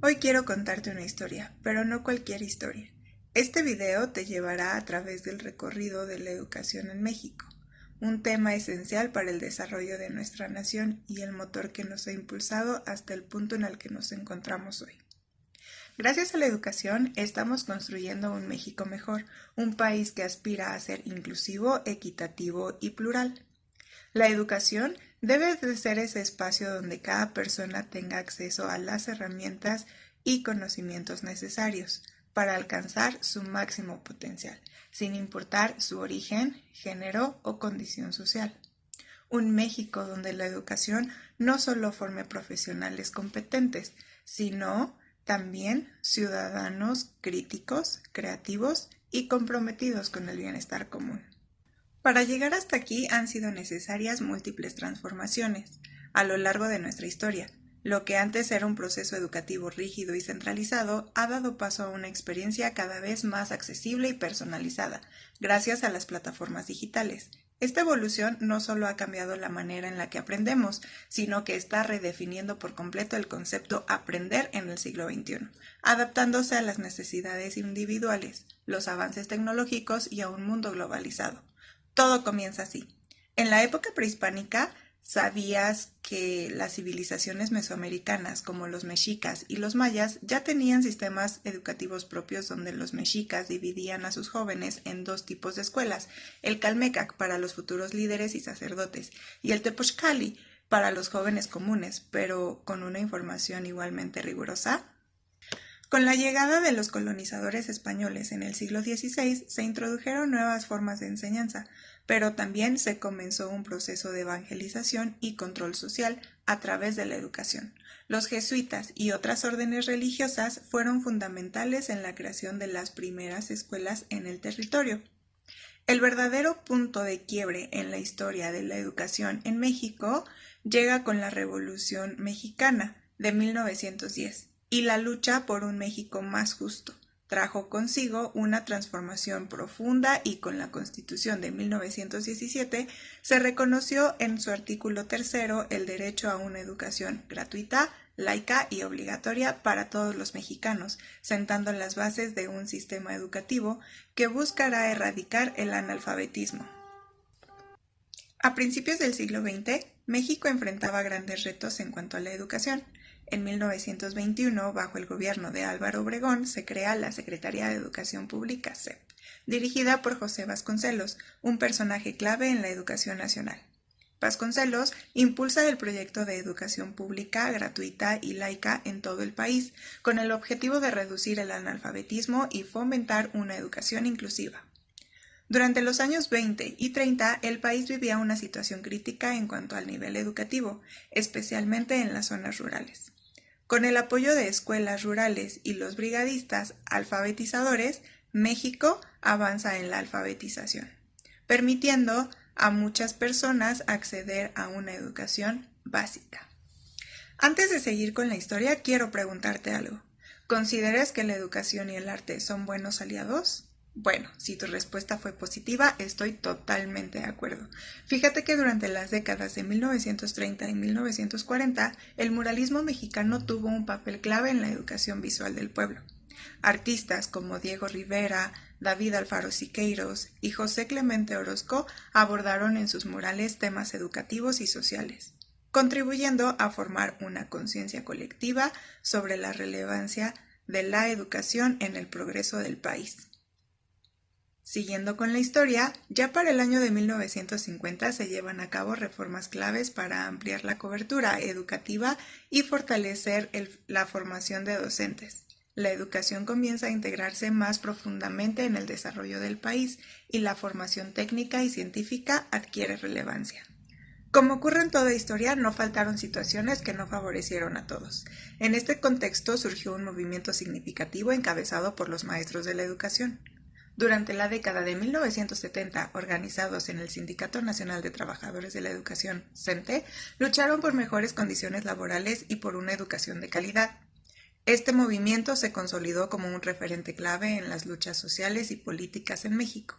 Hoy quiero contarte una historia, pero no cualquier historia. Este video te llevará a través del recorrido de la educación en México, un tema esencial para el desarrollo de nuestra nación y el motor que nos ha impulsado hasta el punto en el que nos encontramos hoy. Gracias a la educación estamos construyendo un México mejor, un país que aspira a ser inclusivo, equitativo y plural. La educación debe de ser ese espacio donde cada persona tenga acceso a las herramientas y conocimientos necesarios para alcanzar su máximo potencial, sin importar su origen, género o condición social. Un México donde la educación no solo forme profesionales competentes, sino también ciudadanos críticos, creativos y comprometidos con el bienestar común. Para llegar hasta aquí han sido necesarias múltiples transformaciones a lo largo de nuestra historia. Lo que antes era un proceso educativo rígido y centralizado ha dado paso a una experiencia cada vez más accesible y personalizada, gracias a las plataformas digitales. Esta evolución no solo ha cambiado la manera en la que aprendemos, sino que está redefiniendo por completo el concepto aprender en el siglo XXI, adaptándose a las necesidades individuales, los avances tecnológicos y a un mundo globalizado. Todo comienza así. En la época prehispánica, ¿sabías que las civilizaciones mesoamericanas como los mexicas y los mayas ya tenían sistemas educativos propios donde los mexicas dividían a sus jóvenes en dos tipos de escuelas, el Calmecac para los futuros líderes y sacerdotes y el Tepochcali para los jóvenes comunes, pero con una información igualmente rigurosa? Con la llegada de los colonizadores españoles en el siglo XVI se introdujeron nuevas formas de enseñanza, pero también se comenzó un proceso de evangelización y control social a través de la educación. Los jesuitas y otras órdenes religiosas fueron fundamentales en la creación de las primeras escuelas en el territorio. El verdadero punto de quiebre en la historia de la educación en México llega con la Revolución Mexicana de 1910. Y la lucha por un México más justo. Trajo consigo una transformación profunda y con la Constitución de 1917 se reconoció en su artículo 3 el derecho a una educación gratuita, laica y obligatoria para todos los mexicanos, sentando las bases de un sistema educativo que buscará erradicar el analfabetismo. A principios del siglo XX, México enfrentaba grandes retos en cuanto a la educación. En 1921, bajo el gobierno de Álvaro Obregón, se crea la Secretaría de Educación Pública, SEP, dirigida por José Vasconcelos, un personaje clave en la educación nacional. Vasconcelos impulsa el proyecto de educación pública, gratuita y laica en todo el país, con el objetivo de reducir el analfabetismo y fomentar una educación inclusiva. Durante los años 20 y 30, el país vivía una situación crítica en cuanto al nivel educativo, especialmente en las zonas rurales. Con el apoyo de escuelas rurales y los brigadistas alfabetizadores, México avanza en la alfabetización, permitiendo a muchas personas acceder a una educación básica. Antes de seguir con la historia, quiero preguntarte algo. ¿Consideras que la educación y el arte son buenos aliados? Bueno, si tu respuesta fue positiva, estoy totalmente de acuerdo. Fíjate que durante las décadas de 1930 y 1940, el muralismo mexicano tuvo un papel clave en la educación visual del pueblo. Artistas como Diego Rivera, David Alfaro Siqueiros y José Clemente Orozco abordaron en sus murales temas educativos y sociales, contribuyendo a formar una conciencia colectiva sobre la relevancia de la educación en el progreso del país. Siguiendo con la historia, ya para el año de 1950 se llevan a cabo reformas claves para ampliar la cobertura educativa y fortalecer la formación de docentes. La educación comienza a integrarse más profundamente en el desarrollo del país y la formación técnica y científica adquiere relevancia. Como ocurre en toda historia, no faltaron situaciones que no favorecieron a todos. En este contexto surgió un movimiento significativo encabezado por los maestros de la educación. Durante la década de 1970, organizados en el Sindicato Nacional de Trabajadores de la Educación, CENTE, lucharon por mejores condiciones laborales y por una educación de calidad. Este movimiento se consolidó como un referente clave en las luchas sociales y políticas en México.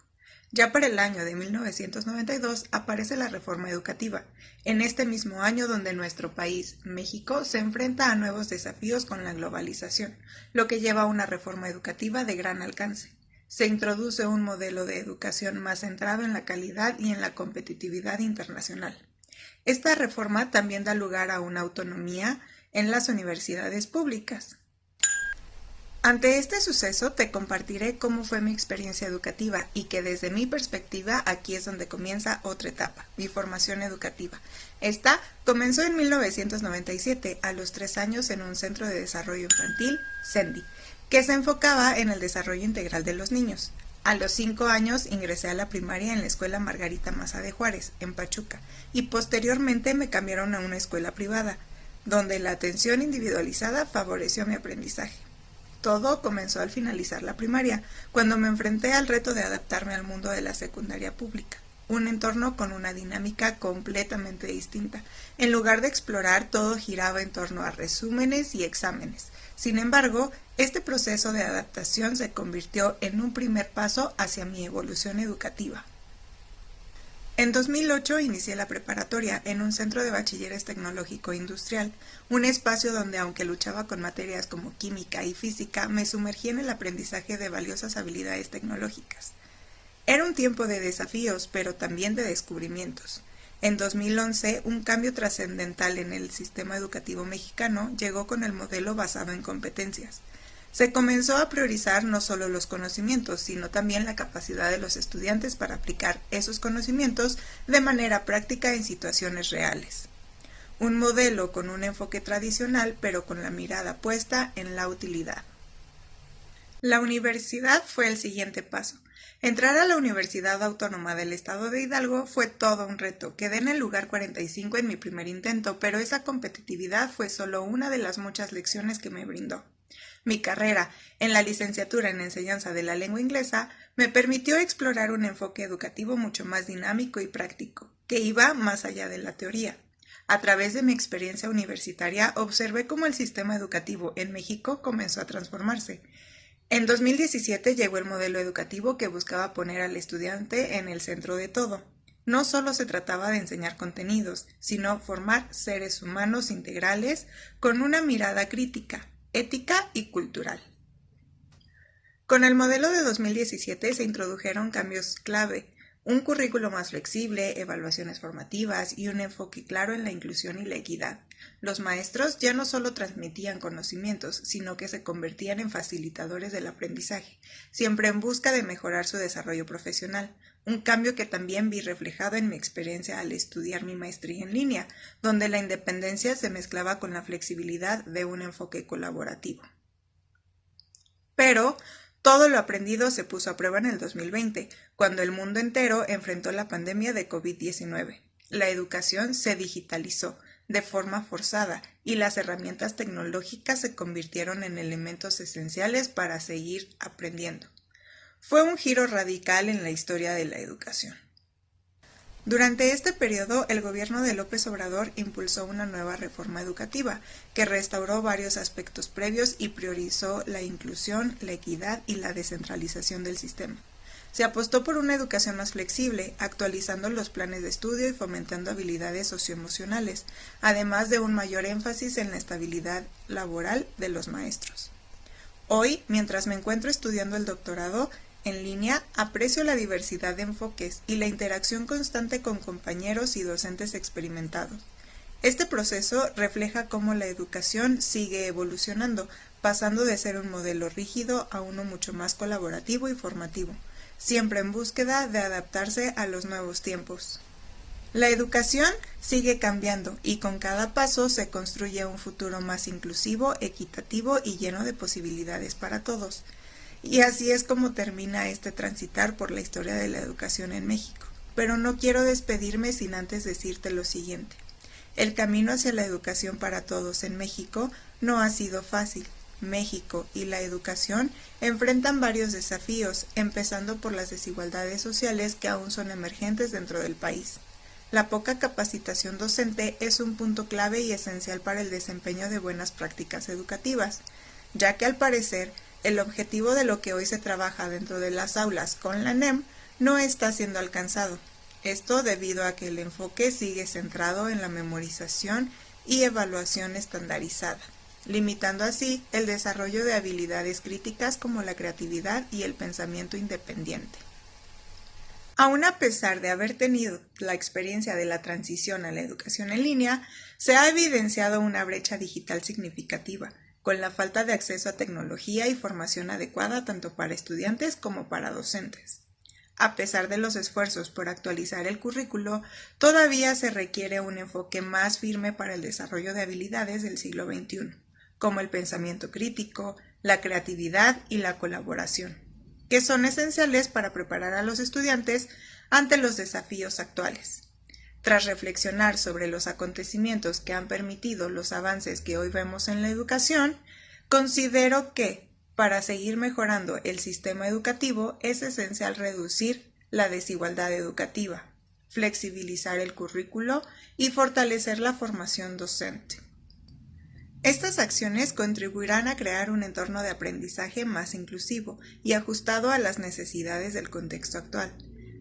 Ya para el año de 1992 aparece la reforma educativa, en este mismo año donde nuestro país, México, se enfrenta a nuevos desafíos con la globalización, lo que lleva a una reforma educativa de gran alcance. Se introduce un modelo de educación más centrado en la calidad y en la competitividad internacional. Esta reforma también da lugar a una autonomía en las universidades públicas. Ante este suceso te compartiré cómo fue mi experiencia educativa y que desde mi perspectiva aquí es donde comienza otra etapa, mi formación educativa. Esta comenzó en 1997, a los 3 años en un centro de desarrollo infantil, CENDI, que se enfocaba en el desarrollo integral de los niños. A los 5 años ingresé a la primaria en la escuela Margarita Maza de Juárez, en Pachuca, y posteriormente me cambiaron a una escuela privada, donde la atención individualizada favoreció mi aprendizaje. Todo comenzó al finalizar la primaria, cuando me enfrenté al reto de adaptarme al mundo de la secundaria pública, un entorno con una dinámica completamente distinta. En lugar de explorar, todo giraba en torno a resúmenes y exámenes. Sin embargo, este proceso de adaptación se convirtió en un primer paso hacia mi evolución educativa. En 2008 inicié la preparatoria en un centro de bachilleres tecnológico industrial, un espacio donde, aunque luchaba con materias como química y física, me sumergí en el aprendizaje de valiosas habilidades tecnológicas. Era un tiempo de desafíos, pero también de descubrimientos. En 2011, un cambio trascendental en el sistema educativo mexicano llegó con el modelo basado en competencias. Se comenzó a priorizar no solo los conocimientos, sino también la capacidad de los estudiantes para aplicar esos conocimientos de manera práctica en situaciones reales. Un modelo con un enfoque tradicional, pero con la mirada puesta en la utilidad. La universidad fue el siguiente paso. Entrar a la Universidad Autónoma del Estado de Hidalgo fue todo un reto. Quedé en el lugar 45 en mi primer intento, pero esa competitividad fue solo una de las muchas lecciones que me brindó. Mi carrera en la licenciatura en enseñanza de la lengua inglesa me permitió explorar un enfoque educativo mucho más dinámico y práctico, que iba más allá de la teoría. A través de mi experiencia universitaria observé cómo el sistema educativo en México comenzó a transformarse. En 2017 llegó el modelo educativo que buscaba poner al estudiante en el centro de todo. No solo se trataba de enseñar contenidos, sino formar seres humanos integrales con una mirada crítica, ética y cultural. Con el modelo de 2017 se introdujeron cambios clave, un currículo más flexible, evaluaciones formativas y un enfoque claro en la inclusión y la equidad. Los maestros ya no solo transmitían conocimientos, sino que se convertían en facilitadores del aprendizaje, siempre en busca de mejorar su desarrollo profesional, un cambio que también vi reflejado en mi experiencia al estudiar mi maestría en línea, donde la independencia se mezclaba con la flexibilidad de un enfoque colaborativo. Pero todo lo aprendido se puso a prueba en el 2020, cuando el mundo entero enfrentó la pandemia de COVID-19. La educación se digitalizó de forma forzada y las herramientas tecnológicas se convirtieron en elementos esenciales para seguir aprendiendo. Fue un giro radical en la historia de la educación. Durante este periodo, el gobierno de López Obrador impulsó una nueva reforma educativa que restauró varios aspectos previos y priorizó la inclusión, la equidad y la descentralización del sistema. Se apostó por una educación más flexible, actualizando los planes de estudio y fomentando habilidades socioemocionales, además de un mayor énfasis en la estabilidad laboral de los maestros. Hoy, mientras me encuentro estudiando el doctorado en línea, aprecio la diversidad de enfoques y la interacción constante con compañeros y docentes experimentados. Este proceso refleja cómo la educación sigue evolucionando, pasando de ser un modelo rígido a uno mucho más colaborativo y formativo, siempre en búsqueda de adaptarse a los nuevos tiempos. La educación sigue cambiando y con cada paso se construye un futuro más inclusivo, equitativo y lleno de posibilidades para todos. Y así es como termina este transitar por la historia de la educación en México. Pero no quiero despedirme sin antes decirte lo siguiente. El camino hacia la educación para todos en México no ha sido fácil. México y la educación enfrentan varios desafíos, empezando por las desigualdades sociales que aún son emergentes dentro del país. La poca capacitación docente es un punto clave y esencial para el desempeño de buenas prácticas educativas, ya que al parecer el objetivo de lo que hoy se trabaja dentro de las aulas con la NEM no está siendo alcanzado. Esto debido a que el enfoque sigue centrado en la memorización y evaluación estandarizada, limitando así el desarrollo de habilidades críticas como la creatividad y el pensamiento independiente. Aún a pesar de haber tenido la experiencia de la transición a la educación en línea, se ha evidenciado una brecha digital significativa, con la falta de acceso a tecnología y formación adecuada tanto para estudiantes como para docentes. A pesar de los esfuerzos por actualizar el currículo, todavía se requiere un enfoque más firme para el desarrollo de habilidades del siglo XXI, como el pensamiento crítico, la creatividad y la colaboración, que son esenciales para preparar a los estudiantes ante los desafíos actuales. Tras reflexionar sobre los acontecimientos que han permitido los avances que hoy vemos en la educación, considero que, para seguir mejorando el sistema educativo, es esencial reducir la desigualdad educativa, flexibilizar el currículo y fortalecer la formación docente. Estas acciones contribuirán a crear un entorno de aprendizaje más inclusivo y ajustado a las necesidades del contexto actual.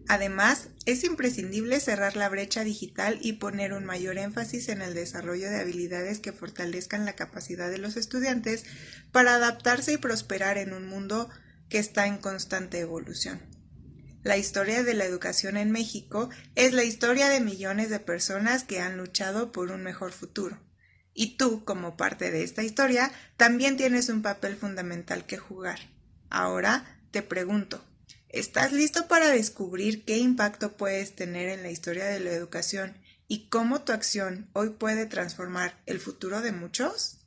Además, es imprescindible cerrar la brecha digital y poner un mayor énfasis en el desarrollo de habilidades que fortalezcan la capacidad de los estudiantes para adaptarse y prosperar en un mundo que está en constante evolución. La historia de la educación en México es la historia de millones de personas que han luchado por un mejor futuro. Y tú, como parte de esta historia, también tienes un papel fundamental que jugar. Ahora te pregunto, ¿estás listo para descubrir qué impacto puedes tener en la historia de la educación y cómo tu acción hoy puede transformar el futuro de muchos?